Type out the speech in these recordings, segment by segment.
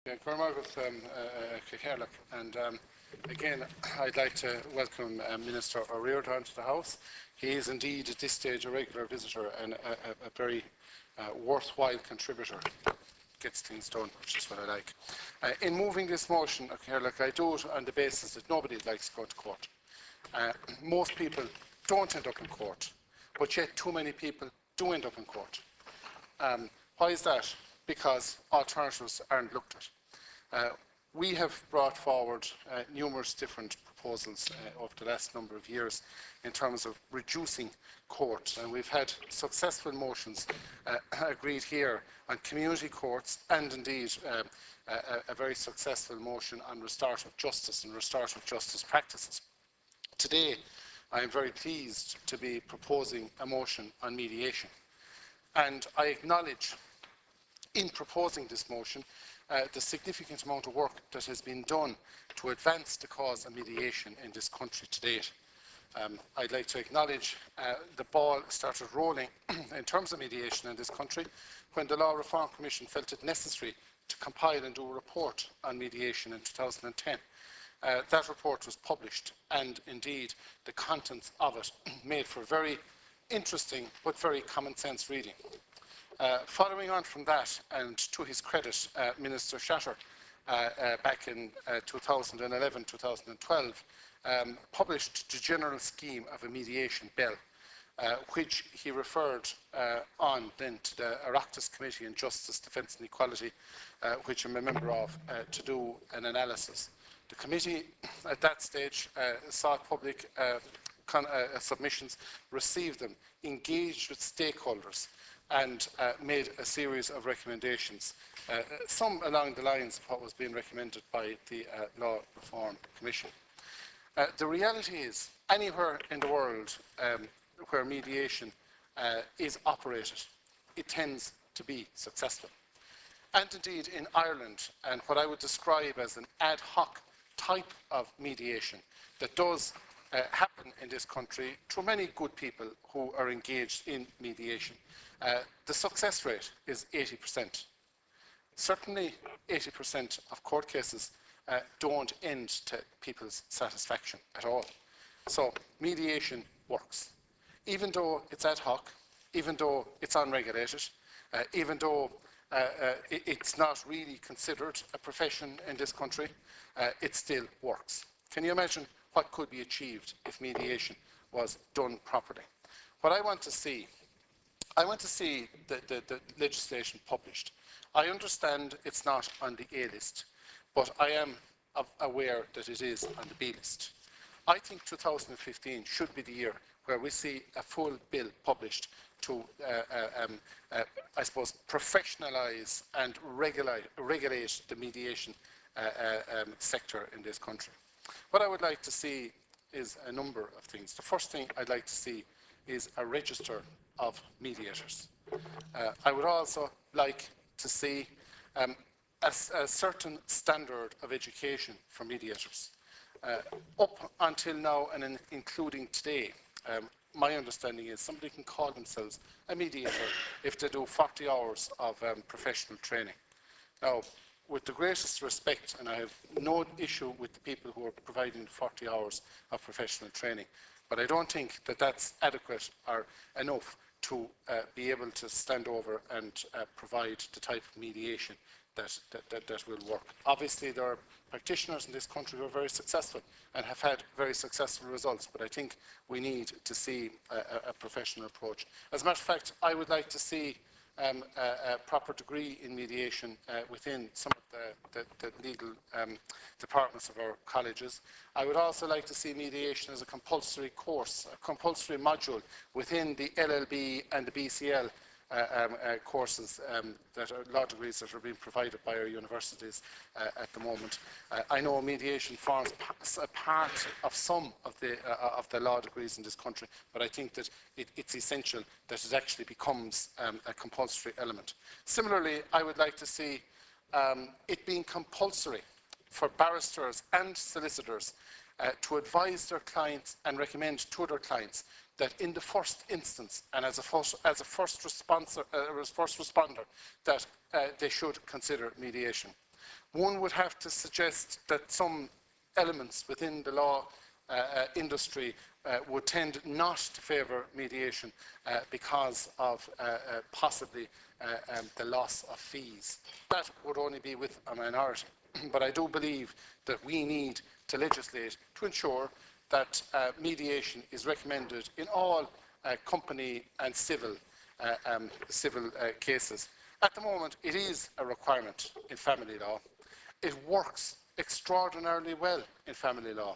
And again, I'd like to welcome Minister O'Riordan to the House. He is indeed at this stage a regular visitor and a very worthwhile contributor. Gets things done, which is what I like. In moving this motion, I do it on the basis that nobody likes going to court. Most people don't end up in court, but yet too many people do end up in court. Why is that? Because alternatives aren't looked at. We have brought forward numerous different proposals over the last number of years in terms of reducing court, and we've had successful motions agreed here on community courts, and indeed a very successful motion on restorative justice and restorative justice practices. Today, I am very pleased to be proposing a motion on mediation, and I acknowledge in proposing this motion the significant amount of work that has been done to advance the cause of mediation in this country to date. I'd like to acknowledge the ball started rolling in terms of mediation in this country when the Law Reform Commission felt it necessary to compile and do a report on mediation in 2010. That report was published, and indeed the contents of it made for very interesting but very common sense reading. Following on from that, and to his credit, Minister Shatter, back in 2011-2012, published the general scheme of a mediation bill, which he referred on then to the Oireachtas Committee on Justice, Defence and Equality, which I'm a member of, to do an analysis. The committee at that stage sought public submissions, received them, engaged with stakeholders, and made a series of recommendations, some along the lines of what was being recommended by the Law Reform Commission. The reality is, anywhere in the world where mediation is operated, it tends to be successful. And indeed in Ireland, and what I would describe as an ad hoc type of mediation that does happen in this country through many good people who are engaged in mediation. The success rate is 80%. Certainly 80% of court cases don't end to people's satisfaction at all. So mediation works. Even though it's ad hoc, even though it's unregulated, even though it's not really considered a profession in this country, it still works. Can you imagine what could be achieved if mediation was done properly? What I want to see the legislation published. I understand it's not on the A list, but I am aware that it is on the B list. I think 2015 should be the year where we see a full bill published to, I suppose, professionalise and regulate the mediation sector in this country. What I would like to see is a number of things. The first thing I'd like to see is a register of mediators. I would also like to see a certain standard of education for mediators. Up until now, and including today, my understanding is somebody can call themselves a mediator if they do 40 hours of professional training. Now, with the greatest respect, and I have no issue with the people who are providing 40 hours of professional training, but I don't think that that's adequate or enough to be able to stand over and provide the type of mediation that will work. Obviously, there are practitioners in this country who are very successful and have had very successful results, but I think we need to see a professional approach. As a matter of fact, I would like to see a proper degree in mediation within some of the legal departments of our colleges. I would also like to see mediation as a compulsory course, a compulsory module within the LLB and the BCL courses that are law degrees that are being provided by our universities at the moment. I know mediation forms a part of some of the law degrees in this country, but I think that it's essential that it actually becomes a compulsory element. Similarly, I would like to see it being compulsory for barristers and solicitors to advise their clients and recommend to their clients that in the first instance and as a first responder that they should consider mediation. One would have to suggest that some elements within the law industry would tend not to favour mediation because of possibly the loss of fees. That would only be with a minority. But I do believe that we need to legislate to ensure that mediation is recommended in all company and civil cases. At the moment, it is a requirement in family law. It works extraordinarily well in family law.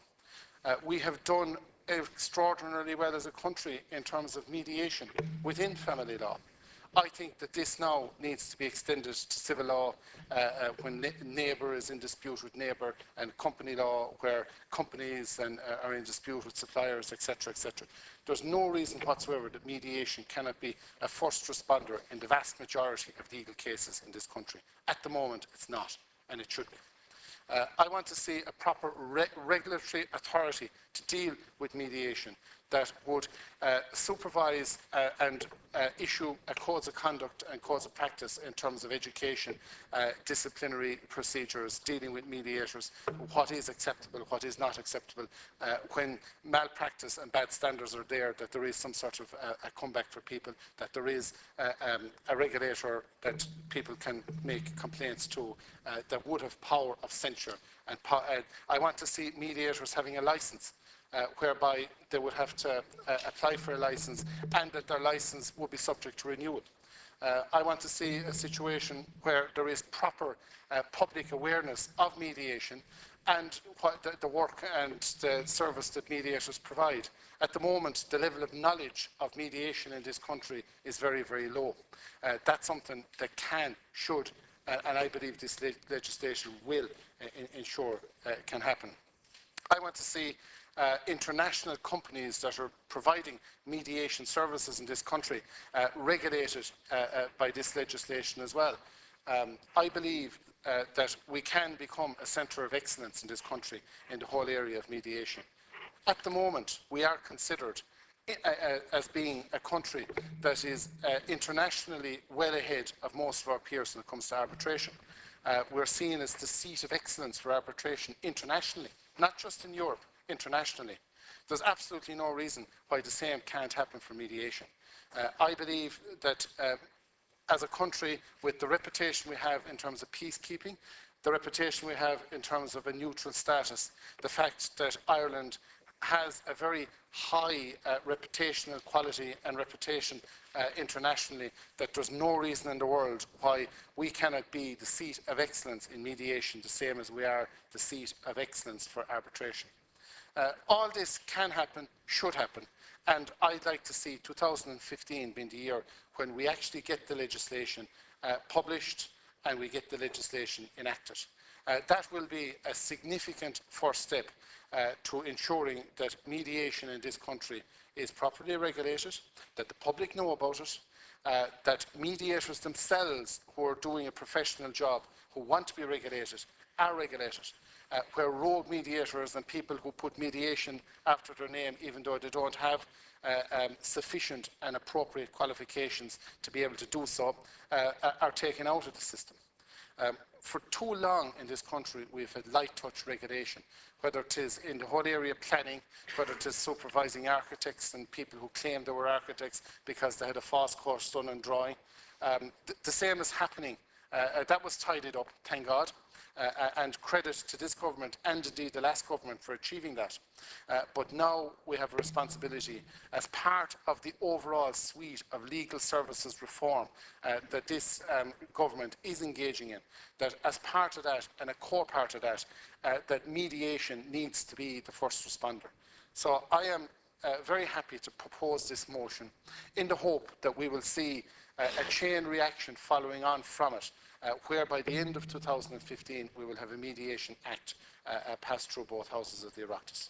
We have done extraordinarily well as a country in terms of mediation within family law. I think that this now needs to be extended to civil law when neighbour is in dispute with neighbour, and company law where companies are in dispute with suppliers, etc., etc. There's no reason whatsoever that mediation cannot be a first responder in the vast majority of legal cases in this country. At the moment, it's not, and it should be. I want to see a proper regulatory authority to deal with mediation that would supervise and issue a codes of conduct and codes of practice in terms of education, disciplinary procedures, dealing with mediators, what is acceptable, what is not acceptable, when malpractice and bad standards are there, that there is some sort of a comeback for people, that there is a regulator that people can make complaints to, that would have power of censure. And I want to see mediators having a licence, whereby they would have to apply for a licence, and that their licence would be subject to renewal. I want to see a situation where there is proper public awareness of mediation and what the work and the service that mediators provide. At the moment, the level of knowledge of mediation in this country is very, very low. That's something that should, and I believe this legislation will ensure can happen. I want to see international companies that are providing mediation services in this country regulated by this legislation as well. I believe that we can become a centre of excellence in this country in the whole area of mediation. At the moment, we are considered as being a country that is internationally well ahead of most of our peers when it comes to arbitration. We're seen as the seat of excellence for arbitration internationally, not just in Europe, internationally. There's absolutely no reason why the same can't happen for mediation. I believe that as a country, with the reputation we have in terms of peacekeeping, the reputation we have in terms of a neutral status, the fact that Ireland has a very high reputational quality and reputation internationally, that there's no reason in the world why we cannot be the seat of excellence in mediation, the same as we are the seat of excellence for arbitration. All this can happen, should happen, and I'd like to see 2015 being the year when we actually get the legislation published and we get the legislation enacted. That will be a significant first step to ensuring that mediation in this country is properly regulated, that the public know about it, that mediators themselves who are doing a professional job, who want to be regulated, are regulated. Where rogue mediators and people who put mediation after their name, even though they don't have sufficient and appropriate qualifications to be able to do so, are taken out of the system. For too long in this country, we've had light touch regulation, whether it is in the whole area of planning, whether it is supervising architects and people who claim they were architects because they had a false course done on drawing. The same is happening. That was tidied up, thank God. And credit to this government and indeed the last government for achieving that. But now we have a responsibility as part of the overall suite of legal services reform that this government is engaging in, that as part of that and a core part of that, that mediation needs to be the first responder. So I am very happy to propose this motion in the hope that we will see a chain reaction following on from it, where by the end of 2015 we will have a Mediation Act passed through both houses of the Oireachtas.